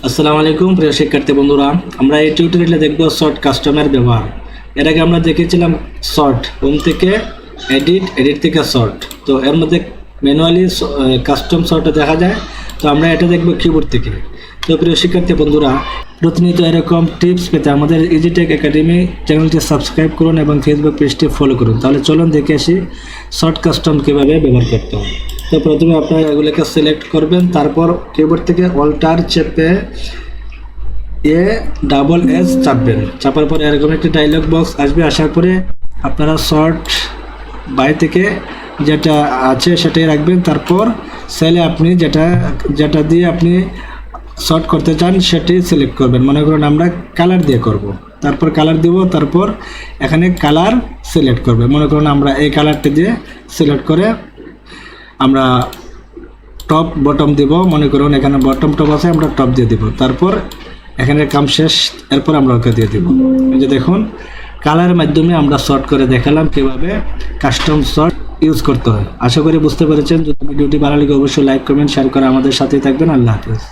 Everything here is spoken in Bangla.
আসসালামু আলাইকুম প্রিয় শিক্ষার্থী বন্ধুরা, আমরা এই টিউটোরিয়ালে দেখব শর্ট কাস্টমের ব্যবহার। এর আগে আমরা দেখেছিলাম শর্ট হোম থেকে এডিট থেকে শর্ট। তো এর মধ্যে ম্যানুয়ালি কাস্টম শর্টে দেখা যায়, তো আমরা এটা দেখব কিবোর্ড থেকে। তো প্রিয় শিক্ষার্থী বন্ধুরা, প্রতিনিয়ত এরকম টিপস পেতে আমাদের ইজিটেক একাডেমি চ্যানেলটি সাবস্ক্রাইব করুন এবং ফেসবুক পেজটি ফলো করুন। তাহলে চলুন দেখে আসি শর্ট কাস্টম কীভাবে ব্যবহার করতে হয়। তো প্রথমে আপনারা এগুলোকে সিলেক্ট করবেন, তারপর কিবোর্ড থেকে অল্টার চেপে ASS চাপবেন। চাপার পরে এরকম একটি ডায়লগ বক্স আসবে। আসার পরে আপনারা শর্ট বাই থেকে যেটা আছে সেটাই রাখবেন। তারপর সেলে আপনি যেটা দিয়ে আপনি শর্ট করতে চান সেটি সিলেক্ট করবেন। মনে করুন আমরা কালার দিয়ে করব, তারপর কালার দিব, তারপর এখানে কালার সিলেক্ট করবে। মনে করুন আমরা এই কালারটি দিয়ে সিলেক্ট করে আমরা টপ বটম দিব। মনে করুন এখানে বটম টপ আছে, আমরা টপ দিয়ে দিব। তারপর এখানে কাম শেষ, এরপর আমরা ওকে দিয়ে দিব। এই যে দেখুন, কালারের মাধ্যমে আমরা শর্ট করে দেখালাম কীভাবে কাস্টম শর্ট ইউজ করতে হয়। আশা করি বুঝতে পেরেছেন। যদি ভিডিওটি ভালো লাগে অবশ্যই লাইক কমেন্ট শেয়ার করে আমাদের সাথেই থাকবেন। আল্লাহ হাফেজ।